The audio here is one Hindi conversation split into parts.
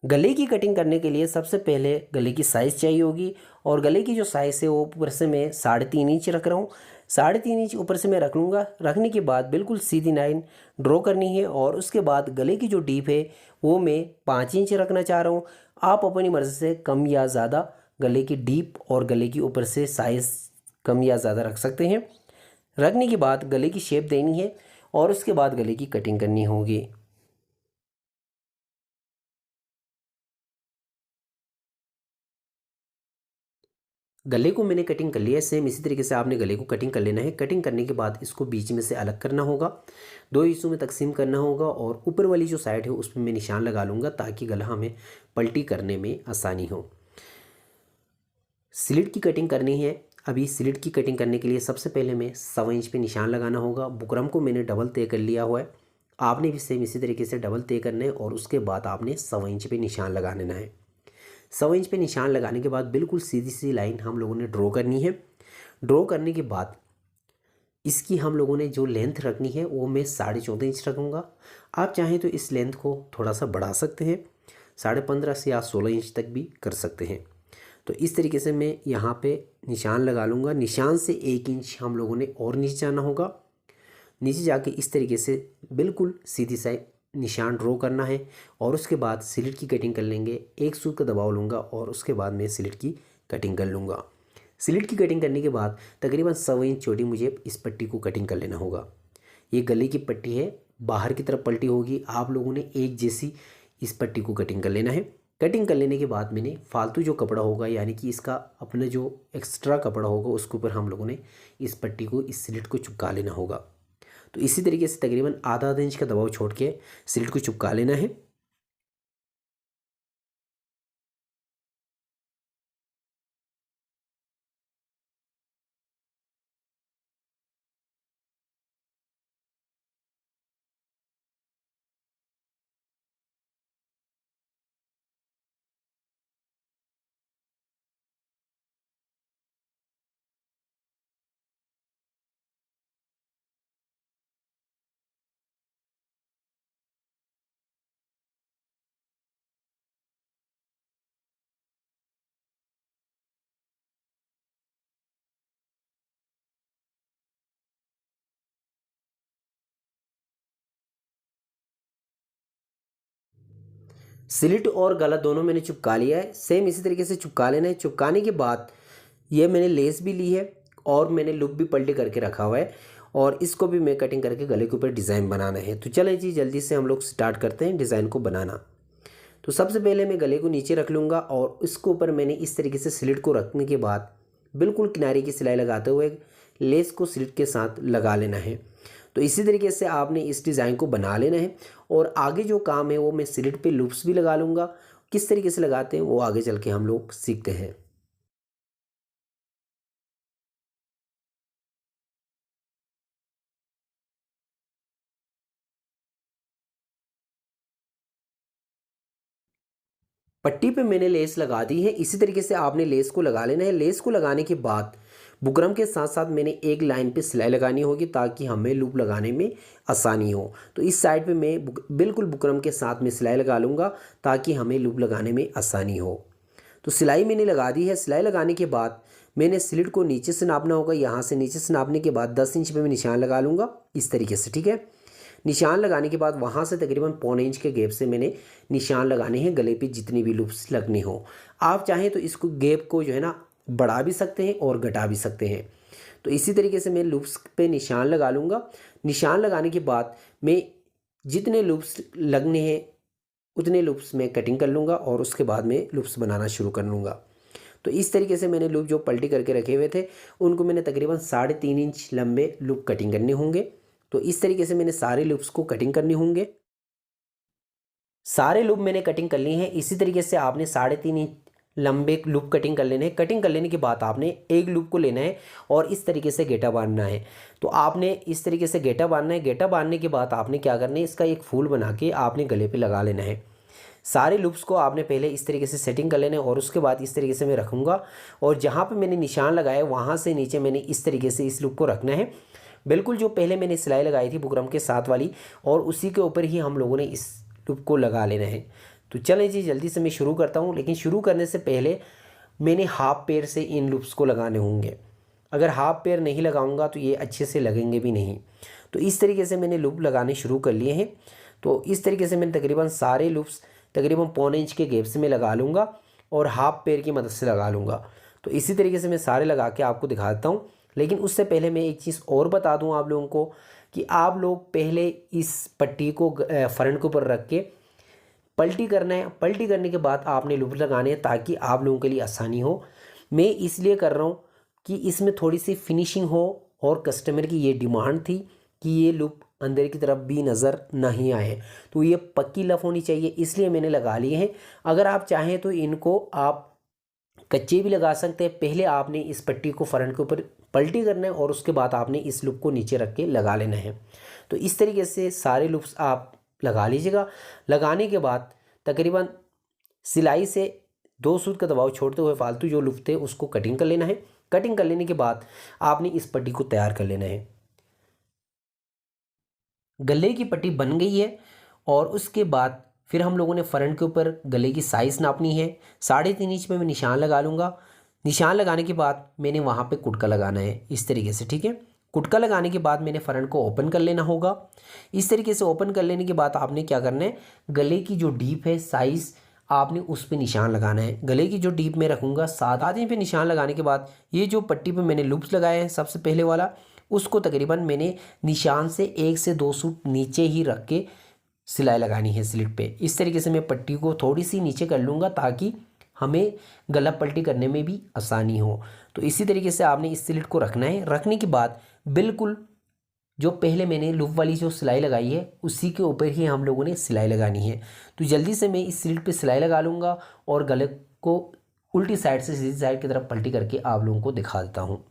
गले की कटिंग करने के लिए सबसे पहले गले की साइज़ चाहिए होगी और गले की जो साइज़ है वो ऊपर से मैं 3.5 इंच रख रहा हूँ। 3.5 इंच ऊपर से मैं रख लूँगा। रखने के बाद बिल्कुल सीधी लाइन ड्रॉ करनी है और उसके बाद गले की जो डीप है वो मैं 5 इंच रखना चाह रहा हूँ। आप अपनी मर्ज़ी से कम या ज़्यादा गले की डीप और गले की ऊपर से साइज़ कम या ज़्यादा रख सकते हैं। रखने के बाद गले की शेप देनी है और उसके बाद गले की कटिंग करनी होगी। गले को मैंने कटिंग कर लिया है। सेम इसी तरीके से आपने गले को कटिंग कर लेना है। कटिंग करने के बाद इसको बीच में से अलग करना होगा, दो हिस्सों में तकसीम करना होगा और ऊपर वाली जो साइड है उसमें मैं निशान लगा लूँगा ताकि गला हमें पलटी करने में आसानी हो। स्लिट की कटिंग करनी है। अभी स्लिट की कटिंग करने के लिए सबसे पहले मैं 1.25 इंच पे निशान लगाना होगा। बुकरम को मैंने डबल तय कर लिया हुआ है। आपने भी सेम इसी तरीके से डबल तय करना है और उसके बाद आपने 1.25 इंच पे निशान लगा लेना है। 1.25 इंच पे निशान लगाने के बाद बिल्कुल सीधी सी लाइन हम लोगों ने ड्रॉ करनी है। ड्रॉ करने के बाद इसकी हम लोगों ने जो लेंथ रखनी है वो मैं 14.5 इंच रखूँगा। आप चाहें तो इस लेंथ को थोड़ा सा बढ़ा सकते हैं, 15.5 से या 16 इंच तक भी कर सकते हैं। तो इस तरीके से मैं यहाँ पे निशान लगा लूँगा। निशान से 1 इंच हम लोगों ने और नीचे जाना होगा। नीचे जाके इस तरीके से बिल्कुल सीधी सा निशान ड्रॉ करना है और उसके बाद स्लिट की कटिंग कर लेंगे। एक सूत का दबाव लूँगा और उसके बाद मैं स्लिट की कटिंग कर लूँगा। स्लिट की कटिंग करने के बाद तकरीबन 1.25 इंच चौड़ी मुझे इस पट्टी को कटिंग कर लेना होगा। ये गले की पट्टी है, बाहर की तरफ पलटी होगी। आप लोगों ने एक जैसी इस पट्टी को कटिंग कर लेना है। कटिंग कर लेने के बाद मैंने फालतू जो कपड़ा होगा यानी कि इसका अपना जो एक्स्ट्रा कपड़ा होगा उसके ऊपर हम लोगों ने इस पट्टी को, इस स्लिट को चिपका लेना होगा। तो इसी तरीके से तकरीबन आधा इंच का दबाव छोड़ के स्लिट को चिपका लेना है। स्लिट और गला दोनों मैंने चिपका लिया है। सेम इसी तरीके से चिपका लेना है। चिपकाने के बाद ये मैंने लेस भी ली है और मैंने लूप भी पलटी करके रखा हुआ है और इसको भी मैं कटिंग करके गले के ऊपर डिज़ाइन बनाना है। तो चले जी जल्दी से हम लोग स्टार्ट करते हैं डिज़ाइन को बनाना। तो सबसे पहले मैं गले को नीचे रख लूँगा और इसके ऊपर मैंने इस तरीके से स्लिट को रखने के बाद बिल्कुल किनारे की सिलाई लगाते हुए लेस को स्लिट के साथ लगा लेना है। तो इसी तरीके से आपने इस डिज़ाइन को बना लेना है और आगे जो काम है वो मैं स्लिट पे लूप्स भी लगा लूँगा। किस तरीके से लगाते हैं वो आगे चल के हम लोग सीखते हैं। पट्टी पे मैंने लेस लगा दी है। इसी तरीके से आपने लेस को लगा लेना है। लेस को लगाने के बाद बुकरम के साथ साथ मैंने एक लाइन पे सिलाई लगानी होगी ताकि हमें लूप लगाने में आसानी हो। तो इस साइड पे मैं बिल्कुल बुकरम के साथ में सिलाई लगा लूँगा ताकि हमें लूप लगाने में आसानी हो। तो सिलाई मैंने लगा दी है। सिलाई लगाने के बाद मैंने स्लिट को नीचे से नापना होगा। यहाँ से नीचे से नापने के बाद 10 इंच पे मैं निशान लगा लूँगा इस तरीके से, ठीक है। निशान लगाने के बाद वहाँ से तकरीबन 1.25 इंच के गैप से मैंने निशान लगाने हैं गले पे जितनी भी लूप्स लगनी हो। आप चाहें तो इसको गैप को जो है ना बढ़ा भी सकते हैं और घटा भी सकते हैं। तो इसी तरीके से मैं लूप्स पे निशान लगा लूँगा। निशान लगाने के बाद मैं जितने लूप्स लगने हैं उतने लूप्स में कटिंग कर लूँगा और उसके बाद में लूप्स बनाना शुरू कर लूँगा। तो इस तरीके से मैंने लूप जो पलटी करके रखे हुए थे उनको मैंने तकरीबन 3.5 इंच लंबे लूप कटिंग करने होंगे। तो इस तरीके से मैंने सारे लूप्स को कटिंग करने होंगे। सारे लूप मैंने कटिंग कर लिए हैं। इसी तरीके से आपने 3.5 इंच लंबे लूप कटिंग कर लेने हैं। कटिंग कर लेने के बाद आपने एक लूप को लेना है और इस तरीके से गेटा बांधना है। तो आपने इस तरीके से गेटा बांधना है। गेटा बांधने के बाद आपने क्या करना है, इसका एक फूल बना के आपने गले पे लगा लेना है। सारे लूप्स को आपने पहले इस तरीके से सेटिंग कर लेना है और उसके बाद इस तरीके से मैं रखूँगा और जहाँ पे मैंने निशान लगाया वहाँ से नीचे मैंने इस तरीके से इस लूप को रखना है। बिल्कुल जो पहले मैंने सिलाई लगाई थी बुकरम के साथ वाली और उसी के ऊपर ही हम लोगों ने इस लूप को लगा लेना है तो चलें जी जल्दी से मैं शुरू करता हूँ, लेकिन शुरू करने से पहले मैंने हाफ पेयर से इन लूप्स को लगाने होंगे। अगर हाफ पेयर नहीं लगाऊंगा तो ये अच्छे से लगेंगे भी नहीं। तो इस तरीके से मैंने लूप लगाने शुरू कर लिए हैं। तो इस तरीके से मैंने तकरीबन सारे लूप्स तकरीबन पौने इंच के गैप से मैं लगा लूँगा और हाफ पेयर की मदद से लगा लूँगा। तो इसी तरीके से मैं सारे लगा के आपको दिखाता हूँ। लेकिन उससे पहले मैं एक चीज़ और बता दूँ आप लोगों को कि आप लोग पहले इस पट्टी को फ्रंट के ऊपर रख के पलटी करना है। पलटी करने के बाद आपने लूप लगाने हैं ताकि आप लोगों के लिए आसानी हो। मैं इसलिए कर रहा हूँ कि इसमें थोड़ी सी फिनिशिंग हो और कस्टमर की ये डिमांड थी कि ये लूप अंदर की तरफ भी नज़र नहीं आए, तो ये पक्की लफ होनी चाहिए, इसलिए मैंने लगा लिए हैं। अगर आप चाहें तो इनको आप कच्चे भी लगा सकते हैं। पहले आपने इस पट्टी को फ्रंट के ऊपर पलटी करना है और उसके बाद आपने इस लूप को नीचे रख के लगा लेना है। तो इस तरीके से सारे लूप्स आप लगा लीजिएगा। लगाने के बाद तकरीबन सिलाई से 2 सूत का दबाव छोड़ते हुए फालतू जो लूप थे उसको कटिंग कर लेना है। कटिंग कर लेने के बाद आपने इस पट्टी को तैयार कर लेना है। गले की पट्टी बन गई है और उसके बाद फिर हम लोगों ने फ्रंट के ऊपर गले की साइज़ नापनी है। 3.5 इंच में मैं निशान लगा लूँगा। निशान लगाने के बाद मैंने वहाँ पे कुटका लगाना है इस तरीके से, ठीक है। कुटका लगाने के बाद मैंने फ्रंट को ओपन कर लेना होगा। इस तरीके से ओपन कर लेने के बाद आपने क्या करना है, गले की जो डीप है साइज़ आपने उस पर निशान लगाना है। गले की जो डीप में रखूँगा 7 इंच पे निशान लगाने के बाद ये जो पट्टी पे मैंने लूप्स लगाए हैं सबसे पहले वाला, उसको तकरीबन मैंने निशान से 1 से 2 सूट नीचे ही रख के सिलाई लगानी है स्लिट पे। इस तरीके से मैं पट्टी को थोड़ी सी नीचे कर लूँगा ताकि हमें गला पलटी करने में भी आसानी हो। तो इसी तरीके से आपने इस स्लिट को रखना है। रखने के बाद बिल्कुल जो पहले मैंने लूप वाली जो सिलाई लगाई है उसी के ऊपर ही हम लोगों ने सिलाई लगानी है। तो जल्दी से मैं इस स्लिट पे सिलाई लगा लूँगा और गले को उल्टी साइड से सीधी साइड की तरफ पलटी करके आप लोगों को दिखा देता हूँ।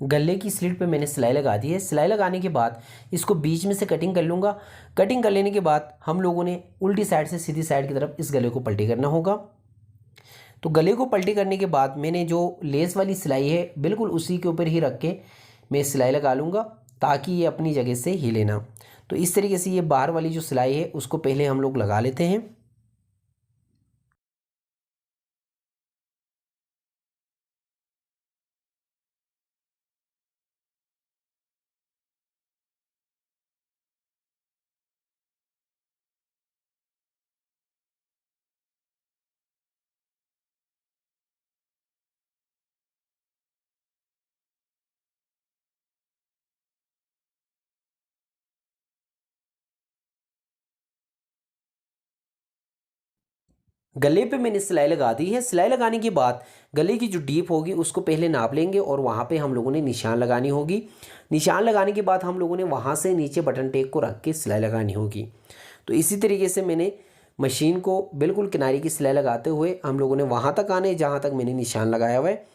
गले की स्लिट पे मैंने सिलाई लगा दी है। सिलाई लगाने के बाद इसको बीच में से कटिंग कर लूँगा। कटिंग कर लेने के बाद हम लोगों ने उल्टी साइड से सीधी साइड की तरफ इस गले को पलटी करना होगा। तो गले को पलटी करने के बाद मैंने जो लेस वाली सिलाई है बिल्कुल उसी के ऊपर ही रख के मैं सिलाई लगा लूँगा ताकि ये अपनी जगह से हिले ना। तो इस तरीके से ये बाहर वाली जो सिलाई है उसको पहले हम लोग लगा लेते हैं। गले पे मैंने सिलाई लगा दी है। सिलाई लगाने के बाद गले की जो डीप होगी उसको पहले नाप लेंगे और वहाँ पे हम लोगों ने निशान लगानी होगी। निशान लगाने के बाद हम लोगों ने वहाँ से नीचे बटन टेक को रख के सिलाई लगानी होगी। तो इसी तरीके से मैंने मशीन को बिल्कुल किनारे की सिलाई लगाते हुए हम लोगों ने वहाँ तक आने जहाँ तक मैंने निशान लगाया हुआ है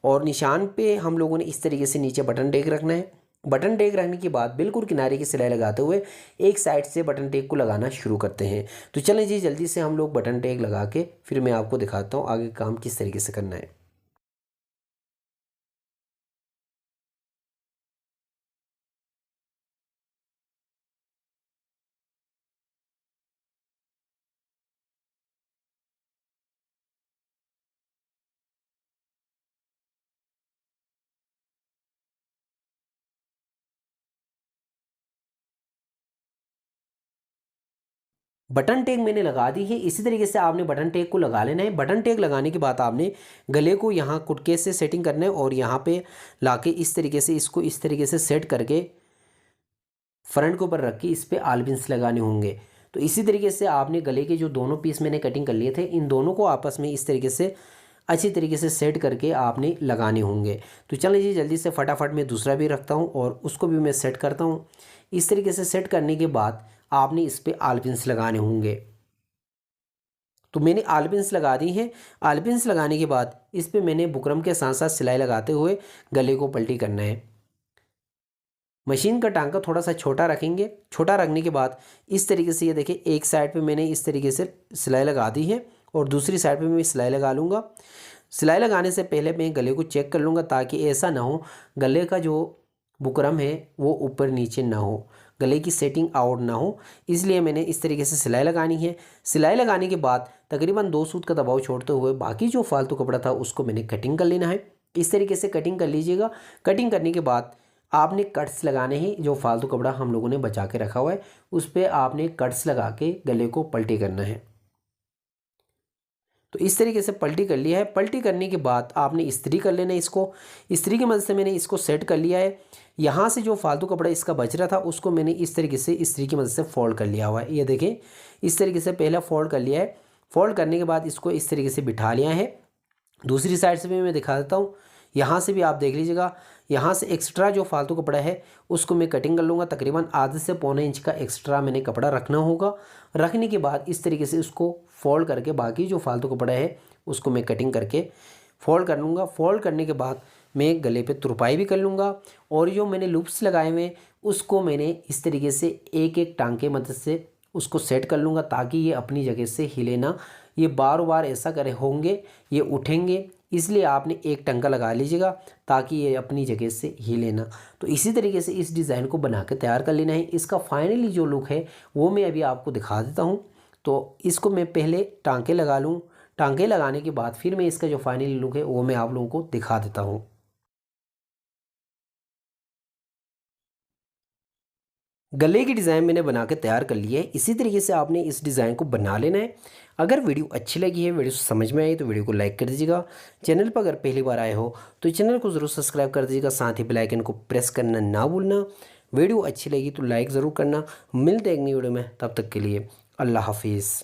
और निशान पे हम लोगों ने इस तरीके से नीचे बटन टेक रखना है। बटन टेक रखने के बाद बिल्कुल किनारे की सिलाई लगाते हुए एक साइड से बटन टेक को लगाना शुरू करते हैं। तो चलें जी जल्दी से हम लोग बटन टेक लगा के फिर मैं आपको दिखाता हूँ आगे काम किस तरीके से करना है। बटन टैग मैंने लगा दी है। इसी तरीके से आपने बटन टैग को लगा लेना है। बटन टैग लगाने के बाद आपने गले को यहाँ कुटके से सेटिंग करना है और यहाँ पे लाके इस तरीके से इसको इस तरीके से सेट करके फ्रंट के ऊपर रख के इस पर आलपिन्स लगाने होंगे। तो इसी तरीके से आपने गले के जो दोनों पीस मैंने कटिंग कर लिए थे इन दोनों को आपस में इस तरीके से अच्छी तरीके से सेट करके आपने लगाने होंगे। तो चलिए जी जल्दी से फटाफट मैं दूसरा भी रखता हूँ और उसको भी मैं सेट करता हूँ। इस तरीके से सेट करने के बाद आपने इस पर आलपिन्स लगाने होंगे। तो मैंने आलपिन्स लगा दी हैं। आलपिन्स लगाने के बाद इस पर मैंने बुकरम के साथ साथ सिलाई लगाते हुए गले को पलटी करना है। मशीन का टांका थोड़ा सा छोटा रखेंगे। छोटा रखने के बाद इस तरीके से ये देखिए एक साइड पे मैंने इस तरीके से सिलाई लगा दी है और दूसरी साइड पे मैं सिलाई लगा लूँगा। सिलाई लगाने से पहले मैं गले को चेक कर लूँगा ताकि ऐसा ना हो गले का जो बुकरम है वो ऊपर नीचे ना हो, गले की सेटिंग आउट ना हो, इसलिए मैंने इस तरीके से सिलाई लगानी है। सिलाई लगाने के बाद तकरीबन 2 सूत का दबाव छोड़ते हुए बाकी जो फालतू कपड़ा था उसको मैंने कटिंग कर लेना है। इस तरीके से कटिंग कर लीजिएगा। कटिंग करने के बाद आपने कट्स लगाने हैं। जो फालतू कपड़ा हम लोगों ने बचा के रखा हुआ है उस पर आपने कट्स लगा के गले को पलटी करना है। तो इस तरीके से पलटी कर लिया है। पलटी करने के बाद आपने इस्त्री कर लेना है इसको। इस्त्री की मदद से मैंने इसको सेट कर लिया है। यहाँ से जो फालतू कपड़ा इसका बच रहा था उसको मैंने इस तरीके से इस्त्री की मदद से फोल्ड कर लिया हुआ है। ये देखें इस तरीके से पहले फोल्ड कर लिया है। फोल्ड करने के बाद इसको इस तरीके से बिठा लिया है। दूसरी साइड से भी मैं दिखा देता हूँ। यहाँ से भी आप देख लीजिएगा। यहाँ से एक्स्ट्रा जो फालतू कपड़ा है उसको मैं कटिंग कर लूँगा। तकरीबन आधे से पौने इंच का एक्स्ट्रा मैंने कपड़ा रखना होगा। रखने के बाद इस तरीके से इसको फोल्ड करके बाकी जो फालतू कपड़ा है उसको मैं कटिंग करके फोल्ड कर लूँगा। फोल्ड करने के बाद मैं गले पे तुरपाई भी कर लूँगा और जो मैंने लूप्स लगाए हुए हैं उसको मैंने इस तरीके से एक एक टांग के मदद से उसको सेट कर लूँगा ताकि ये अपनी जगह से हिले ना। ये बार बार ऐसा करे होंगे ये उठेंगे, इसलिए आपने एक टंका लगा लीजिएगा ताकि ये अपनी जगह से हिले ना। तो इसी तरीके से इस डिज़ाइन को बना के तैयार कर लेना है। इसका फाइनली जो लुक है वो मैं अभी आपको दिखा देता हूँ। तो इसको मैं पहले टांके लगा लूँ। टांके लगाने के बाद फिर मैं इसका जो फाइनली लुक है वो मैं आप लोगों को दिखा देता हूँ। गले की डिज़ाइन मैंने बना के तैयार कर ली है। इसी तरीके से आपने इस डिज़ाइन को बना लेना है। अगर वीडियो अच्छी लगी है, वीडियो समझ में आई तो वीडियो को लाइक कर दीजिएगा। चैनल पर अगर पहली बार आए हो तो चैनल को ज़रूर सब्सक्राइब कर दीजिएगा। साथ ही बेल आइकन को प्रेस करना ना भूलना। वीडियो अच्छी लगी तो लाइक ज़रूर करना। मिलते हैं एक नई वीडियो में, तब तक के लिए अल्लाह हाफिज़।